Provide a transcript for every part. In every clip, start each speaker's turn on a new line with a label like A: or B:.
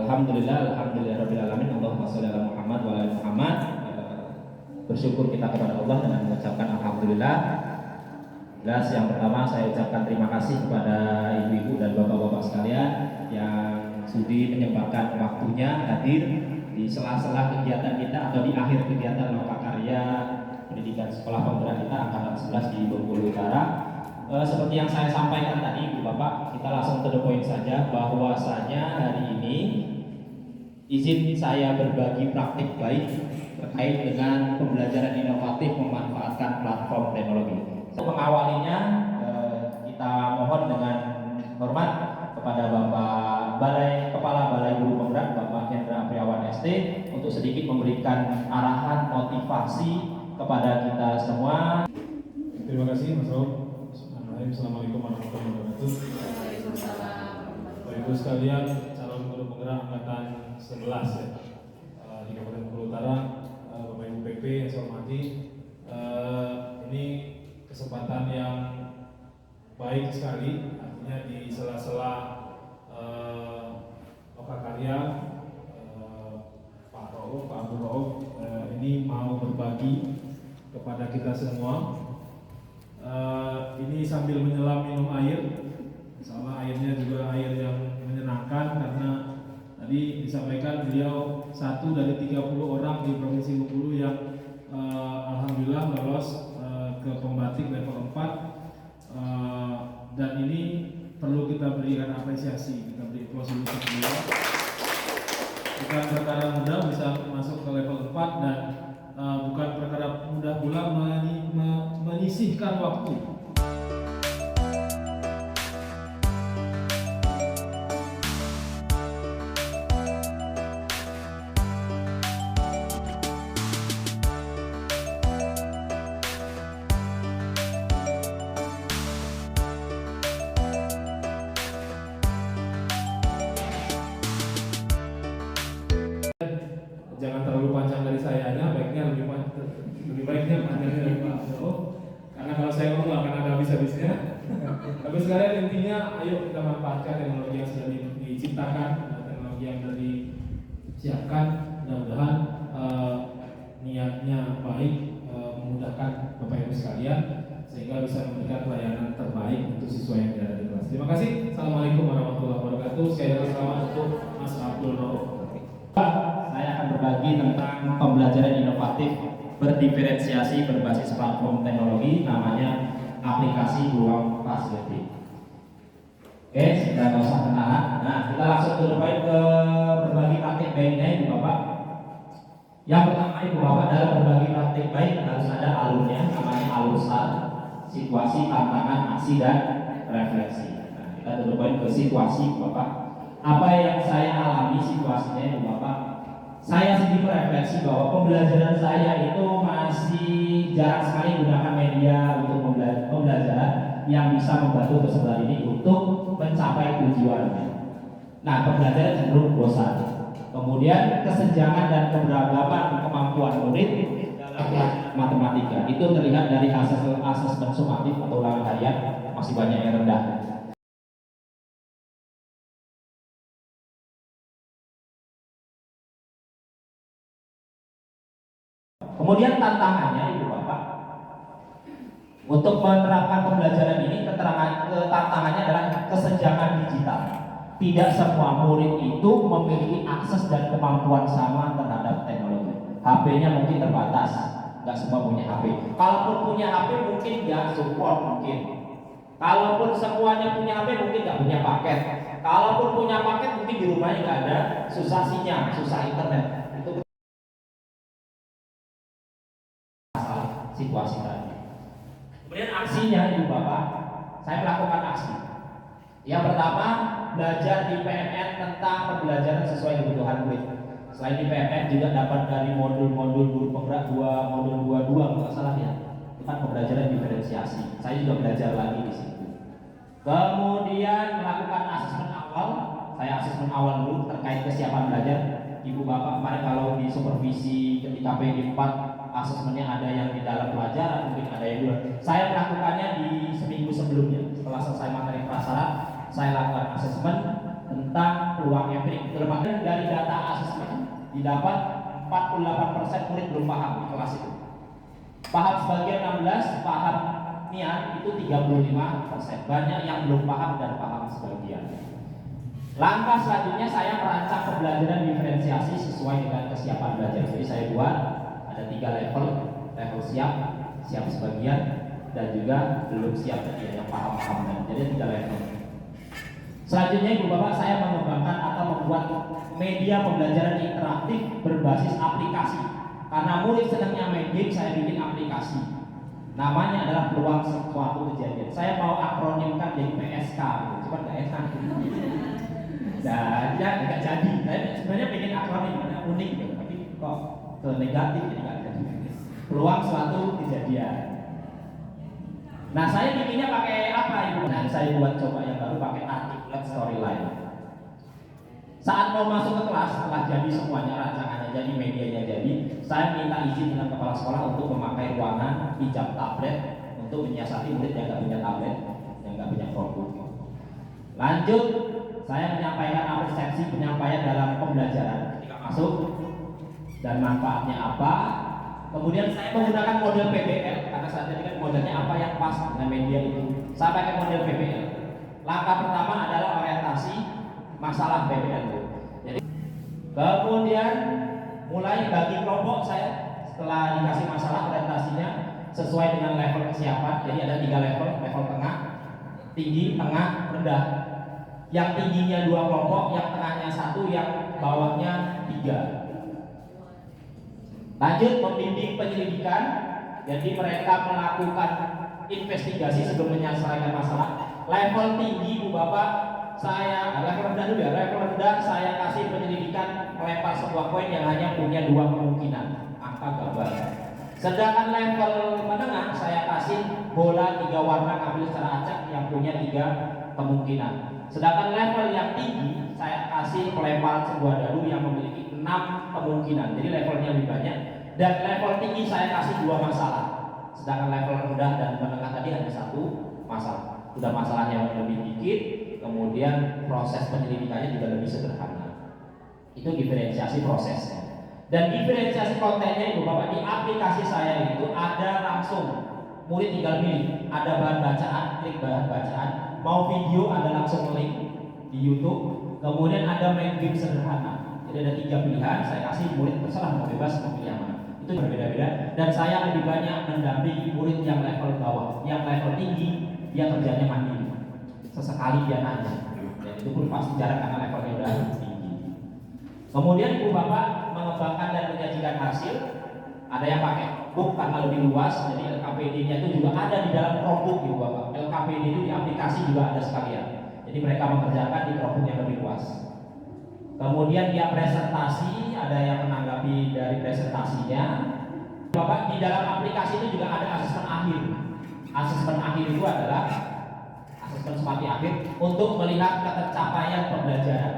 A: Alhamdulillahirabbil alamin. Allahumma shalli ala Muhammad wa ala Muhammad. Bersyukur kita kepada Allah dengan mengucapkan alhamdulillah. Yang pertama saya ucapkan terima kasih kepada ibu-ibu dan bapak-bapak sekalian yang sudi menyempatkan waktunya hadir di sela-sela kegiatan kita atau di akhir kegiatan Lokakarya Pendidikan Sekolah Penggerak kita angkatan 11 di Bengkulu Utara. Seperti yang saya sampaikan tadi, Ibu Bapak, kita langsung to the point saja, bahwasanya hari ini izin saya berbagi praktik baik terkait dengan pembelajaran inovatif memanfaatkan platform teknologi. Mengawalinya, kita mohon dengan hormat kepada Bapak Kepala Balai Guru Penggerak, Bapak Hendra Apriawan ST, untuk sedikit memberikan arahan motivasi kepada kita semua.
B: Terima kasih Mas Raul. Assalamualaikum warahmatullahi wabarakatuh. Bapak Ibu sekalian, calon guru penggerak angkatan 11 ya, di Kabupaten Bengkulu Utara, Bapak Ibu PP yang saya hormati, ini kesempatan yang baik sekali, artinya di sela-sela Lokakarya, Pak Abdul Rauf ini mau berbagi kepada kita semua. Ini sambil menyelam minum air, insya airnya juga air yang menyenangkan, karena tadi disampaikan beliau 1 dari 30 orang di Provinsi Bengkulu yang alhamdulillah lolos ke pembatik level 4, dan ini perlu kita berikan apresiasi, kita beri applause untuk beliau. Bukan perkara mudah bisa masuk ke level 4, dan bukan perkara mudah pula menyisihkan waktu. Jangan terlalu panjang dari saya aja, lebih baiknya panjangnya dari Pak Abdul, karena kalau saya ngomong akan ada habis-habisnya. Tapi sekalian intinya, ayo kita manfaatkan teknologi yang sudah diciptakan, teknologi yang sudah disiapkan. Mudah-mudahan niatnya baik, memudahkan Bapak Ibu sekalian, sehingga bisa memberikan pelayanan terbaik untuk siswa yang ada di kelas. Terima kasih. Assalamualaikum warahmatullahi wabarakatuh. Sekali lagi selamat untuk Mas Abdul Rauf.
A: Saya akan berbagi tentang pembelajaran inovatif berdiferensiasi berbasis platform teknologi, namanya aplikasi Ruang Facility. Oke, sudah nggak usah kenalan. Nah, kita langsung ke berbagi praktik baiknya, Ibu Bapak. Yang pertama, Ibu Bapak, dalam berbagi praktik baik harus ada alurnya, namanya alur STAR: situasi, tantangan, aksi, dan refleksi. Nah, kita ke situasi, Ibu Bapak. Apa yang saya alami situasinya, Ibu Bapak? Saya sendiri merefleksi bahwa pembelajaran saya itu masih jarang sekali menggunakan media untuk pembelajaran yang bisa membantu peserta ini untuk mencapai tujuannya. Nah, pembelajaran cenderung bosan. Kemudian kesenjangan dan keberagaman kemampuan murid dalam matematika itu terlihat dari asesmen sumatif atau ulangan harian masih banyak yang rendah. Kemudian tantangannya, Ibu Bapak, untuk menerapkan pembelajaran ini, tantangannya adalah kesenjangan digital. Tidak semua murid itu memiliki akses dan kemampuan sama terhadap teknologi. HP-nya mungkin terbatas, nggak semua punya HP. Kalaupun punya HP mungkin nggak support mungkin. Kalaupun semuanya punya HP mungkin nggak punya paket. Kalaupun punya paket mungkin di rumahnya nggak ada, susah sinyal, susah internet. Itu situasi tadi. Kemudian aksinya, Ibu Bapak, saya melakukan aksi. Yang pertama, belajar di PMN tentang pembelajaran sesuai kebutuhan murid. Selain di PMN juga dapat dari modul-modul guru penggerak 2, modul 22 kalau salah ya. Itu kan pembelajaran diferensiasi. Saya juga belajar lagi di situ. Kemudian melakukan asesmen awal. Saya asesmen awal dulu terkait kesiapan belajar. Ibu Bapak kemarin kalau di supervisi ketika PD 4 asesmennya ada yang di dalam pelajaran, mungkin ada yang di luar. Saya melakukannya di seminggu sebelumnya. Setelah selesai materi prasyarat, saya lakukan asesmen tentang peluang empirik. Termasuk dari data asesmen didapat 48% murid belum paham di kelas itu. Paham sebagian 16, paham niat itu 35%. Banyak yang belum paham dan paham sebagian. Langkah selanjutnya saya merancang pembelajaran diferensiasi sesuai dengan kesiapan belajar. Jadi saya buat ada 3 level, level siap, siap sebagian, dan juga belum siap tadi yang paham-paham. Jadi 3 level. Selanjutnya Ibu Bapak, saya mengembangkan atau membuat media pembelajaran interaktif berbasis aplikasi. Karena murid senangnya main game, saya bikin aplikasi. Namanya adalah peluang suatu kejadian. Saya mau akronimkan jadi PSK, cuma nggak enak. Dan ya nggak jadi. Saya sebenarnya bikin akronim karena unik, tapi kok ke negatif jadi nggak jadi. Peluang suatu kejadian. Nah, saya bikinnya pakai apa Ibu? Nah, saya buat coba yang baru pakai articulate storyline. Saat mau masuk ke kelas, setelah jadi semuanya, rancangannya jadi, medianya jadi, saya minta izin dengan kepala sekolah untuk memakai ruangan, pinjam tablet untuk menyiasati murid yang nggak punya tablet, yang nggak punya Chromebook. Lanjut, saya menyampaikan persepsi penyampaian dalam pembelajaran ketika masuk dan manfaatnya apa. Kemudian saya menggunakan model PBL karena saat ini kan modelnya apa yang pas dengan media itu. Saya pakai model PBL. Langkah pertama adalah orientasi masalah PBL. Jadi kemudian mulai bagi kelompok saya setelah dikasih masalah orientasinya sesuai dengan level kesiapan. Jadi ada 3 level, level tengah, tinggi, tengah, rendah. Yang tingginya 2 kelompok, yang tengahnya 1, yang bawahnya 3. Lanjut membimbing penyelidikan, jadi mereka melakukan investigasi sebelum menyelesaikan masalah. Level tinggi Bu Bapak, saya level rendah dulu ya. Level rendah saya kasih penyelidikan melempar sebuah koin yang hanya punya 2 kemungkinan, angka gambar. Sedangkan level menengah saya kasih bola 3 warna ngambil secara acak yang punya 3 kemungkinan. Sedangkan level yang tinggi saya kasih pelempar sebuah dadu yang memiliki 6 kemungkinan. Jadi levelnya lebih banyak. Dan level tinggi saya kasih 2 masalah. Sedangkan level rendah dan menengah tadi hanya 1 masalah. Sudah masalahnya yang lebih dikit, kemudian proses penyelidikannya juga lebih sederhana. Itu diferensiasi prosesnya. Dan diferensiasi kontennya Ibu Bapak, di aplikasi saya itu ada langsung murid tinggal pilih, ada bahan bacaan, klik bahan bacaan. Mau video ada langsung link di YouTube. Kemudian ada main game sederhana. Jadi ada 3 pilihan, saya kasih murid terserah mau bebas mau pilih yang mana. Itu berbeda-beda. Dan saya lebih banyak mendampingi murid yang level bawah. Yang level tinggi dia kerjanya mandiri. Sesekali dia nanya. Dan itu pun pasti jarang karena levelnya udah tinggi. Kemudian Ibu Bapak mengembangkan dan menyajikan hasil. Ada yang pakai book karena lebih luas, jadi LKPD-nya itu juga ada di dalam Chromebook Ibu Bapak. LKPD itu di aplikasi juga ada sekalian. Jadi mereka mengerjakan di Chromebook yang lebih luas. Kemudian dia presentasi, ada yang menanggapi dari presentasinya. Bapak, di dalam aplikasi itu juga ada asesmen akhir. Asesmen akhir itu adalah asesmen semati akhir untuk melihat ketercapaian pembelajaran.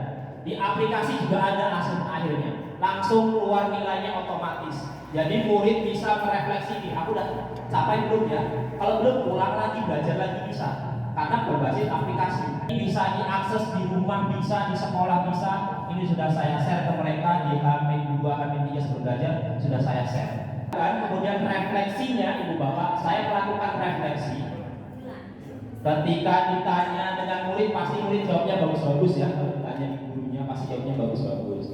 A: Di aplikasi juga ada asesmen akhirnya. Langsung keluar nilainya otomatis. Jadi murid bisa merefleksi, aku udah capai belum ya? Kalau belum, ulang lagi, belajar lagi bisa. Karena berbasis aplikasi. Ini bisa diakses di rumah, bisa di sekolah, bisa. Ini sudah saya share ke mereka di H-2, H-3 sebelum belajar, sudah saya share. Dan kemudian refleksinya Ibu Bapak, saya melakukan refleksi. Ketika ditanya dengan murid, pasti murid jawabnya bagus-bagus ya. Kalau ditanya di gurunya, pasti jawabnya bagus-bagus.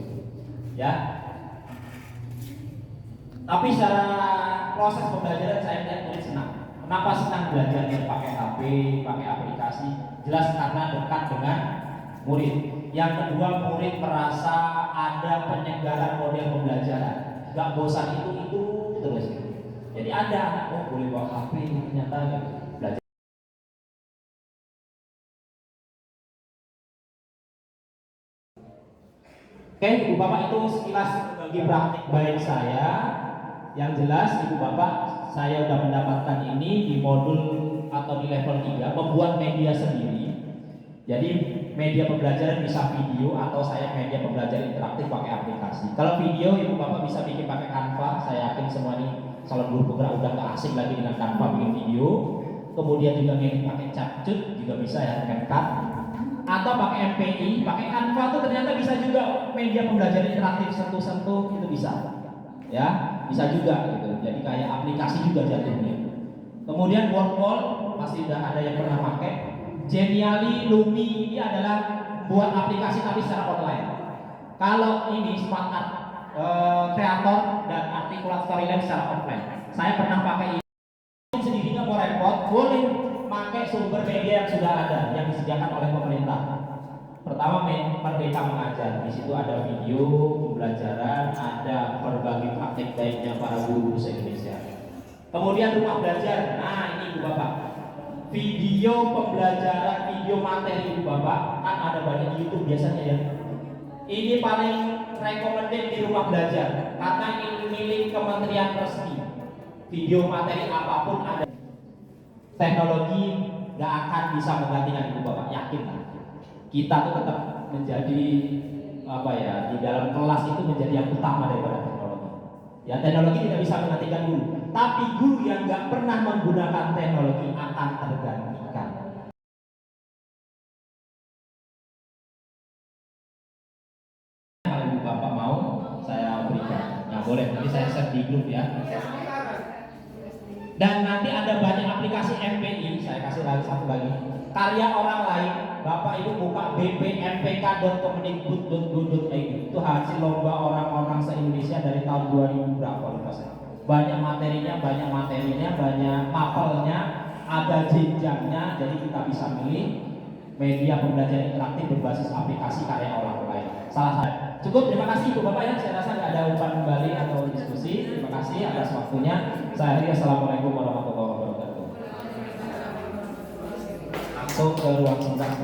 A: Ya. Tapi secara proses pembelajaran saya melihat murid senang. Kenapa senang belajarnya pakai HP, pakai aplikasi? Jelas karena dekat dengan murid. Yang kedua, murid merasa ada penyegaran model pembelajaran. Gak bosan itu terus. Jadi ada anak boleh bawa HP ternyata gitu. Belajar. Oke, Ibu Bapak, itu sekilas bagi praktik baik saya. Yang jelas Ibu Bapak, saya sudah mendapatkan ini di modul atau di level 3, membuat media sendiri. Jadi media pembelajaran bisa video atau saya media pembelajaran interaktif pakai aplikasi. Kalau video Ibu Bapak bisa bikin pakai Canva. Saya yakin semua ini calon guru penggerak udah gak asing lagi dengan Canva bikin video. Kemudian juga pakai CapCut juga bisa ya dengan Cut. atau pakai MPI, pakai Canva tuh ternyata bisa juga media pembelajaran interaktif, sentuh-sentuh itu bisa, ya bisa juga gitu. Jadi kayak aplikasi juga jatuhnya. Kemudian Wordwall pasti udah ada yang pernah pakai. Genially, Lumi ini adalah buat aplikasi tapi secara online. Kalau ini Smart Art Creator dan Articulate Storyline secara offline. Saya pernah pakai ini sendiri nggak mau repot, boleh pakai sumber media yang sudah ada yang disediakan oleh pemerintah. Pertama Merdeka Mengajar, di situ ada video pembelajaran, ada berbagai praktik baiknya para guru se-Indonesia. Kemudian Rumah Belajar, nah ini Ibu Bapak, video pembelajaran, video materi Ibu Bapak, kan ada banyak di YouTube biasanya ya. Ini paling recommended di Rumah Belajar, karena ini milik kementerian resmi. Video materi apapun ada. Teknologi gak akan bisa menggantikan Ibu Bapak, yakin lah. Kita tuh tetap menjadi apa ya, di dalam kelas itu menjadi yang utama daripada teknologi. Ya teknologi tidak bisa menggantikan guru, tapi guru yang nggak pernah menggunakan teknologi akan tergantikan. Kalau Ibu Bapak mau, saya berikan. Nah boleh, nanti saya share di grup ya. Dan nanti ada banyak aplikasi MPI, saya kasih lagi satu lagi. Karya orang lain, Bapak Ibu buka bpmpk.kemendikbud.go.id, itu hasil lomba orang-orang se-Indonesia dari tahun 2000 berapa lupa saya. Banyak materinya, banyak mapelnya, ada jenjangnya, jadi kita bisa milih media pembelajaran interaktif berbasis aplikasi karya orang lain. Salah satu. Cukup, terima kasih Ibu Bapak ya. Saya rasa nggak ada umpan kembali atau diskusi. Terima kasih atas waktunya. Saya akhiri, assalamualaikum warahmatullahi wabarakatuh. Langsung ke ruang sidang.